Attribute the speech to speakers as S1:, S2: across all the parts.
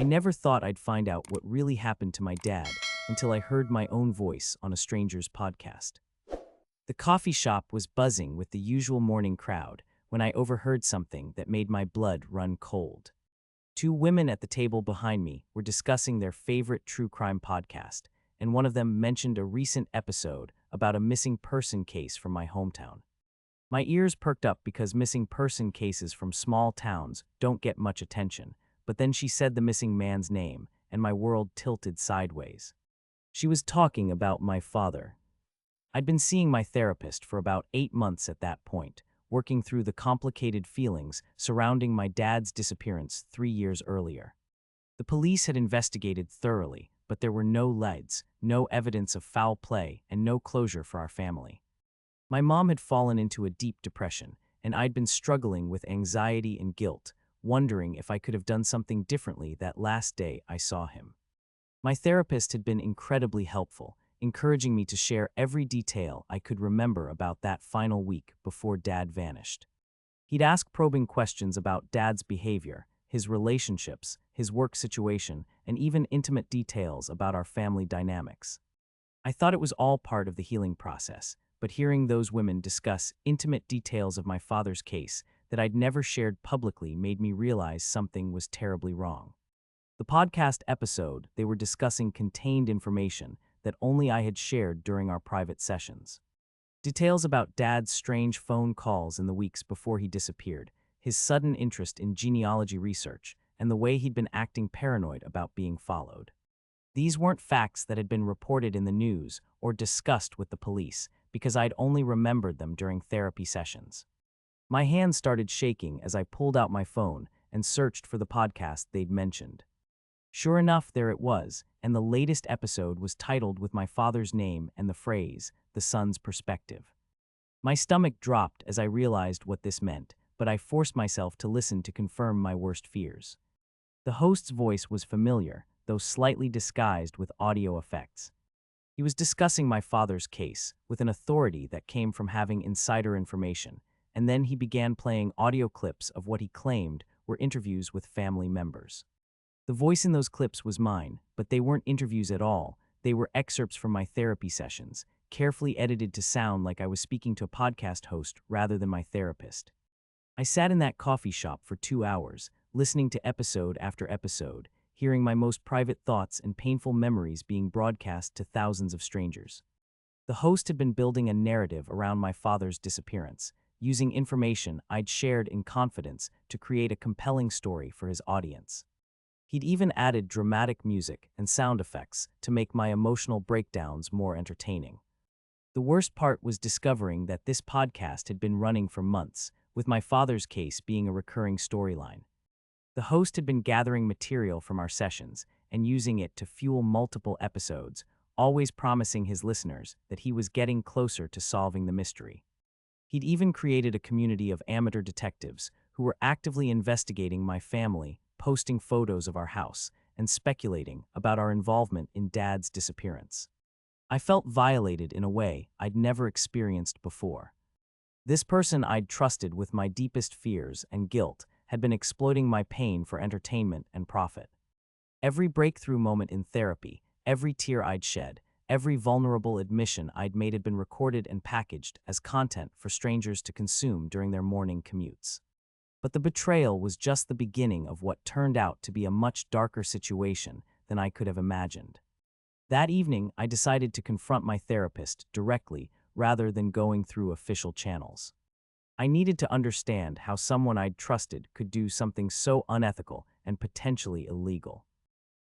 S1: I never thought I'd find out what really happened to my dad until I heard my own voice on a stranger's podcast. The coffee shop was buzzing with the usual morning crowd when I overheard something that made my blood run cold. Two women at the table behind me were discussing their favorite true crime podcast, and one of them mentioned a recent episode about a missing person case from my hometown. My ears perked up because missing person cases from small towns don't get much attention, but then she said the missing man's name, and my world tilted sideways. She was talking about my father. I'd been seeing my therapist for about 8 months at that point, working through the complicated feelings surrounding my dad's disappearance 3 years earlier. The police had investigated thoroughly, but there were no leads, no evidence of foul play, and no closure for our family. My mom had fallen into a deep depression, and I'd been struggling with anxiety and guilt, wondering if I could have done something differently that last day I saw him. My therapist had been incredibly helpful, encouraging me to share every detail I could remember about that final week before Dad vanished. He'd ask probing questions about Dad's behavior, his relationships, his work situation, and even intimate details about our family dynamics. I thought it was all part of the healing process, but hearing those women discuss intimate details of my father's case that I'd never shared publicly made me realize something was terribly wrong. The podcast episode they were discussing contained information that only I had shared during our private sessions. Details about Dad's strange phone calls in the weeks before he disappeared, his sudden interest in genealogy research, and the way he'd been acting paranoid about being followed. These weren't facts that had been reported in the news or discussed with the police because I'd only remembered them during therapy sessions. My hands started shaking as I pulled out my phone and searched for the podcast they'd mentioned. Sure enough, there it was, and the latest episode was titled with my father's name and the phrase, "The Son's Perspective." My stomach dropped as I realized what this meant, but I forced myself to listen to confirm my worst fears. The host's voice was familiar, though slightly disguised with audio effects. He was discussing my father's case with an authority that came from having insider information, and then he began playing audio clips of what he claimed were interviews with family members. The voice in those clips was mine, but they weren't interviews at all. They were excerpts from my therapy sessions, carefully edited to sound like I was speaking to a podcast host rather than my therapist. I sat in that coffee shop for 2 hours, listening to episode after episode, hearing my most private thoughts and painful memories being broadcast to thousands of strangers. The host had been building a narrative around my father's disappearance, using information I'd shared in confidence to create a compelling story for his audience. He'd even added dramatic music and sound effects to make my emotional breakdowns more entertaining. The worst part was discovering that this podcast had been running for months, with my father's case being a recurring storyline. The host had been gathering material from our sessions and using it to fuel multiple episodes, always promising his listeners that he was getting closer to solving the mystery. He'd even created a community of amateur detectives who were actively investigating my family, posting photos of our house, and speculating about our involvement in Dad's disappearance. I felt violated in a way I'd never experienced before. This person I'd trusted with my deepest fears and guilt had been exploiting my pain for entertainment and profit. Every breakthrough moment in therapy, every tear I'd shed, every vulnerable admission I'd made had been recorded and packaged as content for strangers to consume during their morning commutes. But the betrayal was just the beginning of what turned out to be a much darker situation than I could have imagined. That evening, I decided to confront my therapist directly rather than going through official channels. I needed to understand how someone I'd trusted could do something so unethical and potentially illegal.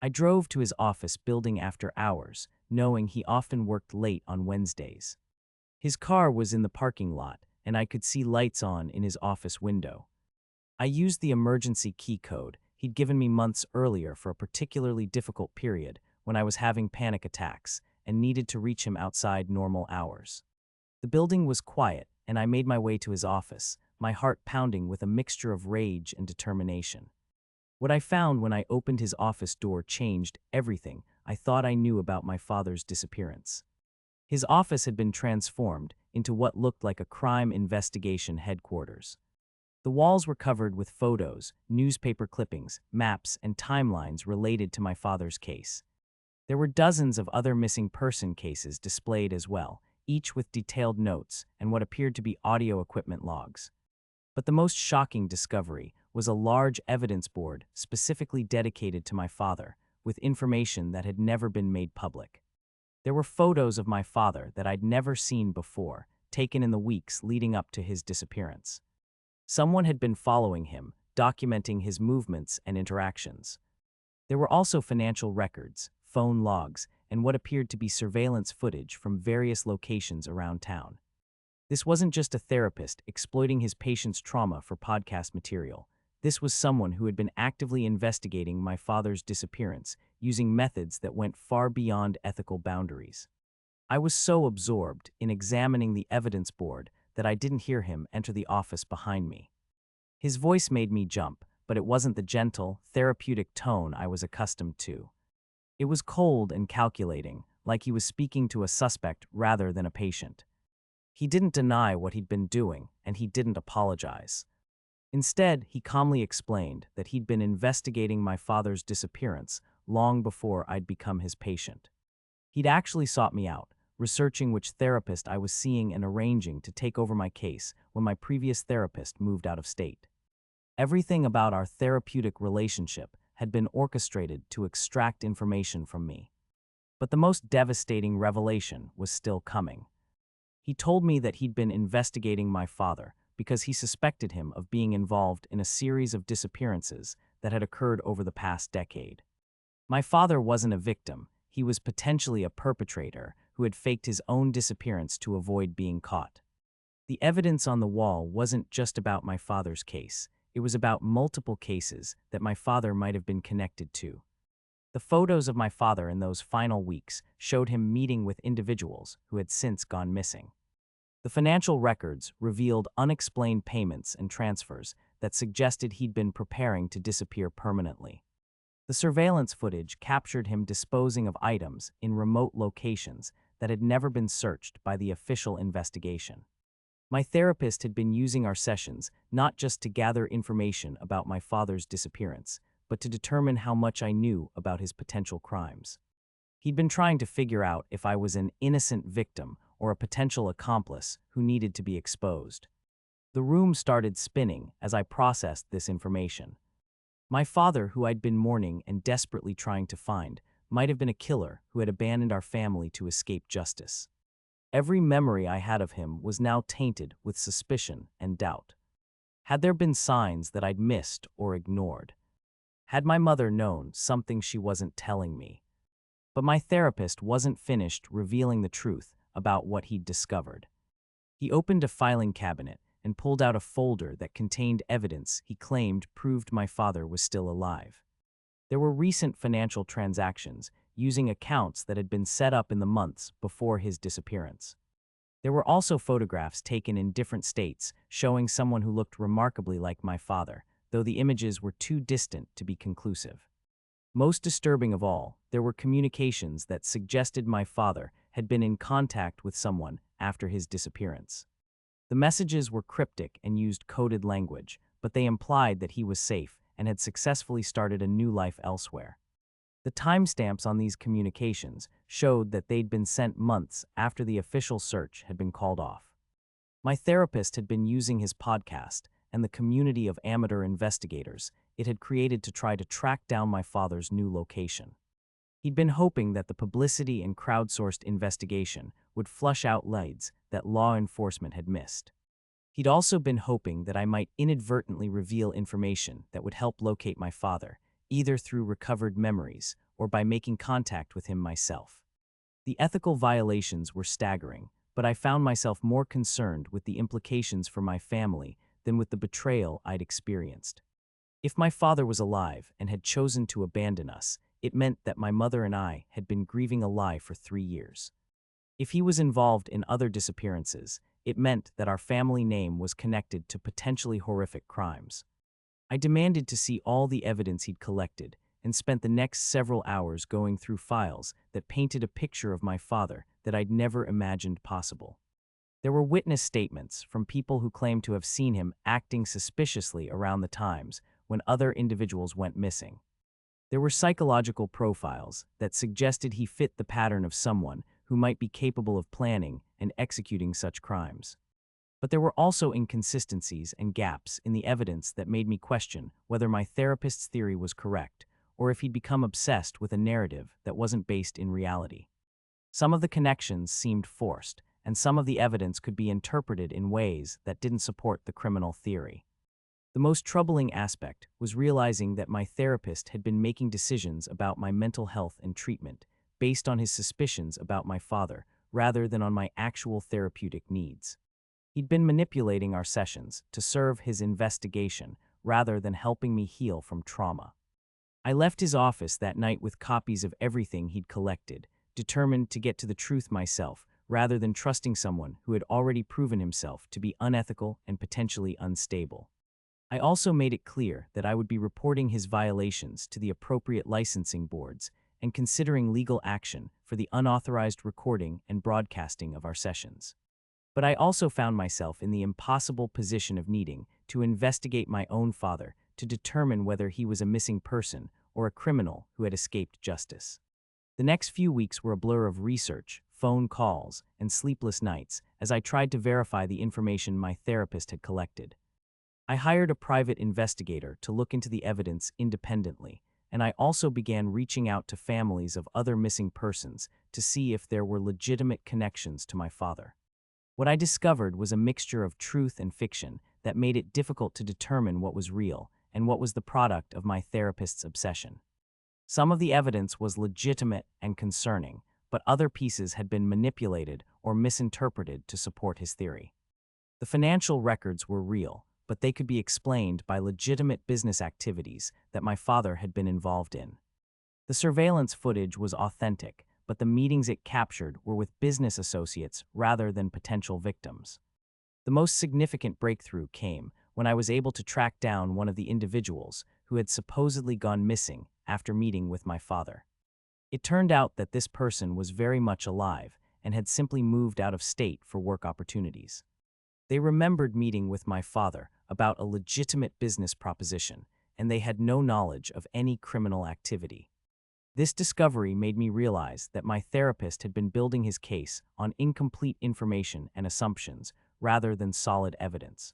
S1: I drove to his office building after hours, knowing he often worked late on Wednesdays. His car was in the parking lot, and I could see lights on in his office window. I used the emergency key code he'd given me months earlier for a particularly difficult period when I was having panic attacks and needed to reach him outside normal hours. The building was quiet, and I made my way to his office, my heart pounding with a mixture of rage and determination. What I found when I opened his office door changed everything I thought I knew about my father's disappearance. His office had been transformed into what looked like a crime investigation headquarters. The walls were covered with photos, newspaper clippings, maps, and timelines related to my father's case. There were dozens of other missing person cases displayed as well, each with detailed notes and what appeared to be audio equipment logs. But the most shocking discovery was a large evidence board specifically dedicated to my father, with information that had never been made public. There were photos of my father that I'd never seen before, taken in the weeks leading up to his disappearance. Someone had been following him, documenting his movements and interactions. There were also financial records, phone logs, and what appeared to be surveillance footage from various locations around town. This wasn't just a therapist exploiting his patient's trauma for podcast material. This was someone who had been actively investigating my father's disappearance, using methods that went far beyond ethical boundaries. I was so absorbed in examining the evidence board that I didn't hear him enter the office behind me. His voice made me jump, but it wasn't the gentle, therapeutic tone I was accustomed to. It was cold and calculating, like he was speaking to a suspect rather than a patient. He didn't deny what he'd been doing, and he didn't apologize. Instead, he calmly explained that he'd been investigating my father's disappearance long before I'd become his patient. He'd actually sought me out, researching which therapist I was seeing and arranging to take over my case when my previous therapist moved out of state. Everything about our therapeutic relationship had been orchestrated to extract information from me. But the most devastating revelation was still coming. He told me that he'd been investigating my father because he suspected him of being involved in a series of disappearances that had occurred over the past decade. My father wasn't a victim, he was potentially a perpetrator who had faked his own disappearance to avoid being caught. The evidence on the wall wasn't just about my father's case, it was about multiple cases that my father might have been connected to. The photos of my father in those final weeks showed him meeting with individuals who had since gone missing. The financial records revealed unexplained payments and transfers that suggested he'd been preparing to disappear permanently. The surveillance footage captured him disposing of items in remote locations that had never been searched by the official investigation. My therapist had been using our sessions not just to gather information about my father's disappearance, but to determine how much I knew about his potential crimes. He'd been trying to figure out if I was an innocent victim or a potential accomplice who needed to be exposed. The room started spinning as I processed this information. My father, who I'd been mourning and desperately trying to find, might have been a killer who had abandoned our family to escape justice. Every memory I had of him was now tainted with suspicion and doubt. Had there been signs that I'd missed or ignored? Had my mother known something she wasn't telling me? But my therapist wasn't finished revealing the truth about what he'd discovered. He opened a filing cabinet and pulled out a folder that contained evidence he claimed proved my father was still alive. There were recent financial transactions using accounts that had been set up in the months before his disappearance. There were also photographs taken in different states showing someone who looked remarkably like my father, though the images were too distant to be conclusive. Most disturbing of all, there were communications that suggested my father had been in contact with someone after his disappearance. The messages were cryptic and used coded language, but they implied that he was safe and had successfully started a new life elsewhere. The timestamps on these communications showed that they'd been sent months after the official search had been called off. My therapist had been using his podcast and the community of amateur investigators it had created to try to track down my father's new location. He'd been hoping that the publicity and crowdsourced investigation would flush out leads that law enforcement had missed. He'd also been hoping that I might inadvertently reveal information that would help locate my father, either through recovered memories or by making contact with him myself. The ethical violations were staggering, but I found myself more concerned with the implications for my family than with the betrayal I'd experienced. If my father was alive and had chosen to abandon us, it meant that my mother and I had been grieving a lie for 3 years. If he was involved in other disappearances, it meant that our family name was connected to potentially horrific crimes. I demanded to see all the evidence he'd collected and spent the next several hours going through files that painted a picture of my father that I'd never imagined possible. There were witness statements from people who claimed to have seen him acting suspiciously around the times when other individuals went missing. There were psychological profiles that suggested he fit the pattern of someone who might be capable of planning and executing such crimes. But there were also inconsistencies and gaps in the evidence that made me question whether my therapist's theory was correct, or if he'd become obsessed with a narrative that wasn't based in reality. Some of the connections seemed forced, and some of the evidence could be interpreted in ways that didn't support the criminal theory. The most troubling aspect was realizing that my therapist had been making decisions about my mental health and treatment based on his suspicions about my father, rather than on my actual therapeutic needs. He'd been manipulating our sessions to serve his investigation rather than helping me heal from trauma. I left his office that night with copies of everything he'd collected, determined to get to the truth myself rather than trusting someone who had already proven himself to be unethical and potentially unstable. I also made it clear that I would be reporting his violations to the appropriate licensing boards and considering legal action for the unauthorized recording and broadcasting of our sessions. But I also found myself in the impossible position of needing to investigate my own father to determine whether he was a missing person or a criminal who had escaped justice. The next few weeks were a blur of research, phone calls, and sleepless nights as I tried to verify the information my therapist had collected. I hired a private investigator to look into the evidence independently, and I also began reaching out to families of other missing persons to see if there were legitimate connections to my father. What I discovered was a mixture of truth and fiction that made it difficult to determine what was real and what was the product of my therapist's obsession. Some of the evidence was legitimate and concerning, but other pieces had been manipulated or misinterpreted to support his theory. The financial records were real, but they could be explained by legitimate business activities that my father had been involved in. The surveillance footage was authentic, but the meetings it captured were with business associates rather than potential victims. The most significant breakthrough came when I was able to track down one of the individuals who had supposedly gone missing after meeting with my father. It turned out that this person was very much alive and had simply moved out of state for work opportunities. They remembered meeting with my father about a legitimate business proposition, and they had no knowledge of any criminal activity. This discovery made me realize that my therapist had been building his case on incomplete information and assumptions rather than solid evidence.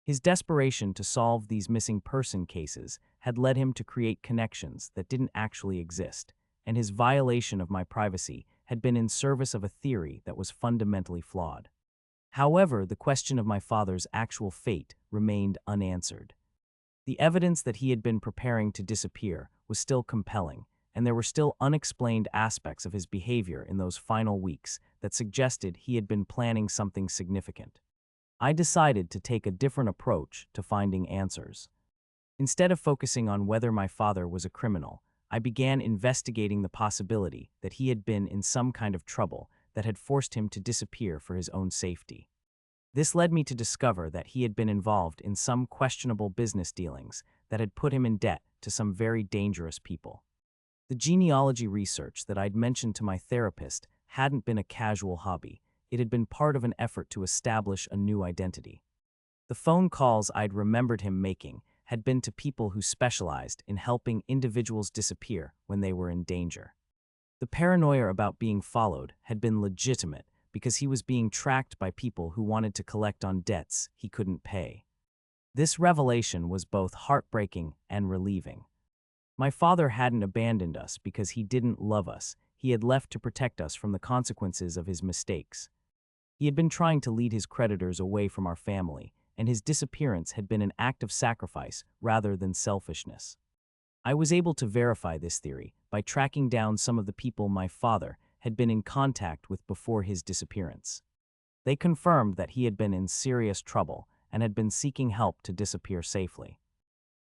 S1: His desperation to solve these missing person cases had led him to create connections that didn't actually exist, and his violation of my privacy had been in service of a theory that was fundamentally flawed. However, the question of my father's actual fate remained unanswered. The evidence that he had been preparing to disappear was still compelling, and there were still unexplained aspects of his behavior in those final weeks that suggested he had been planning something significant. I decided to take a different approach to finding answers. Instead of focusing on whether my father was a criminal, I began investigating the possibility that he had been in some kind of trouble that had forced him to disappear for his own safety. This led me to discover that he had been involved in some questionable business dealings that had put him in debt to some very dangerous people. The genealogy research that I'd mentioned to my therapist hadn't been a casual hobby. It had been part of an effort to establish a new identity. The phone calls I'd remembered him making had been to people who specialized in helping individuals disappear when they were in danger. The paranoia about being followed had been legitimate because he was being tracked by people who wanted to collect on debts he couldn't pay. This revelation was both heartbreaking and relieving. My father hadn't abandoned us because he didn't love us. He had left to protect us from the consequences of his mistakes. He had been trying to lead his creditors away from our family, and his disappearance had been an act of sacrifice rather than selfishness. I was able to verify this theory by tracking down some of the people my father had been in contact with before his disappearance. They confirmed that he had been in serious trouble and had been seeking help to disappear safely.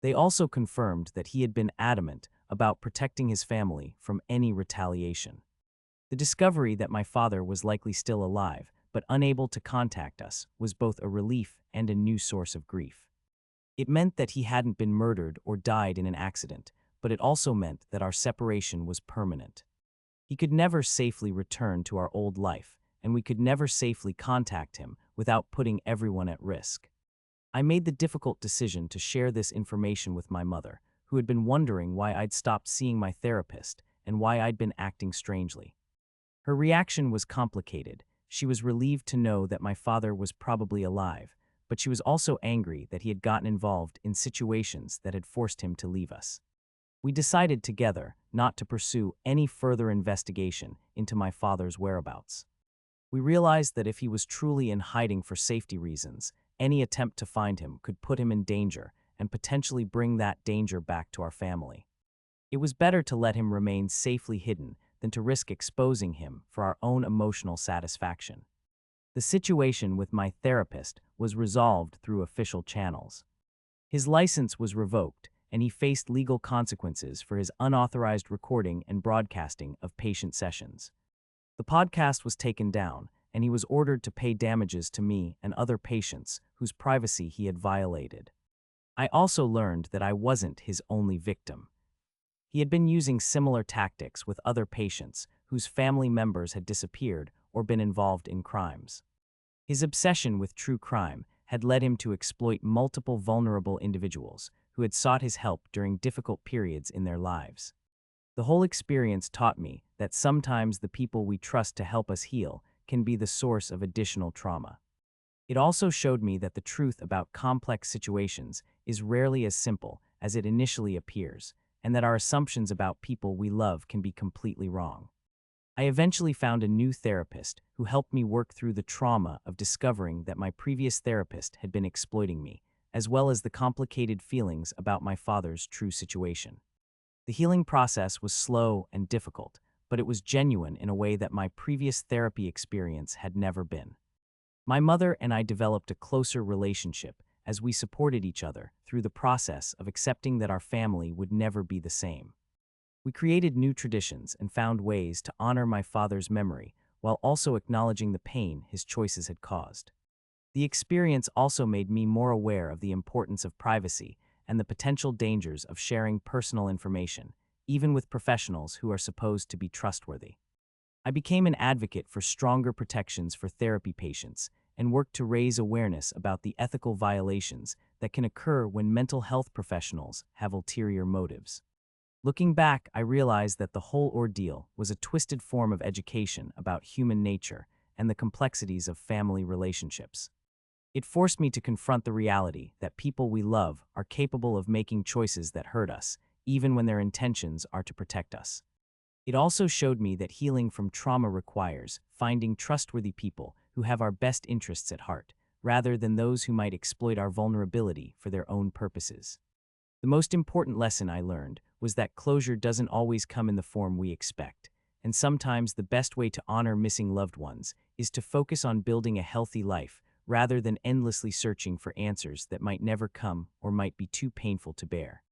S1: They also confirmed that he had been adamant about protecting his family from any retaliation. The discovery that my father was likely still alive but unable to contact us was both a relief and a new source of grief. It meant that he hadn't been murdered or died in an accident, but it also meant that our separation was permanent. He could never safely return to our old life, and we could never safely contact him without putting everyone at risk. I made the difficult decision to share this information with my mother, who had been wondering why I'd stopped seeing my therapist and why I'd been acting strangely. Her reaction was complicated. She was relieved to know that my father was probably alive, but she was also angry that he had gotten involved in situations that had forced him to leave us. We decided together not to pursue any further investigation into my father's whereabouts. We realized that if he was truly in hiding for safety reasons, any attempt to find him could put him in danger and potentially bring that danger back to our family. It was better to let him remain safely hidden than to risk exposing him for our own emotional satisfaction. The situation with my therapist was resolved through official channels. His license was revoked, and he faced legal consequences for his unauthorized recording and broadcasting of patient sessions. The podcast was taken down, and he was ordered to pay damages to me and other patients whose privacy he had violated. I also learned that I wasn't his only victim. He had been using similar tactics with other patients whose family members had disappeared or been involved in crimes. His obsession with true crime had led him to exploit multiple vulnerable individuals who had sought his help during difficult periods in their lives. The whole experience taught me that sometimes the people we trust to help us heal can be the source of additional trauma. It also showed me that the truth about complex situations is rarely as simple as it initially appears, and that our assumptions about people we love can be completely wrong. I eventually found a new therapist who helped me work through the trauma of discovering that my previous therapist had been exploiting me, as well as the complicated feelings about my father's true situation. The healing process was slow and difficult, but it was genuine in a way that my previous therapy experience had never been. My mother and I developed a closer relationship as we supported each other through the process of accepting that our family would never be the same. We created new traditions and found ways to honor my father's memory while also acknowledging the pain his choices had caused. The experience also made me more aware of the importance of privacy and the potential dangers of sharing personal information, even with professionals who are supposed to be trustworthy. I became an advocate for stronger protections for therapy patients and worked to raise awareness about the ethical violations that can occur when mental health professionals have ulterior motives. Looking back, I realized that the whole ordeal was a twisted form of education about human nature and the complexities of family relationships. It forced me to confront the reality that people we love are capable of making choices that hurt us, even when their intentions are to protect us. It also showed me that healing from trauma requires finding trustworthy people who have our best interests at heart, rather than those who might exploit our vulnerability for their own purposes. The most important lesson I learned was that closure doesn't always come in the form we expect, and sometimes the best way to honor missing loved ones is to focus on building a healthy life rather than endlessly searching for answers that might never come or might be too painful to bear.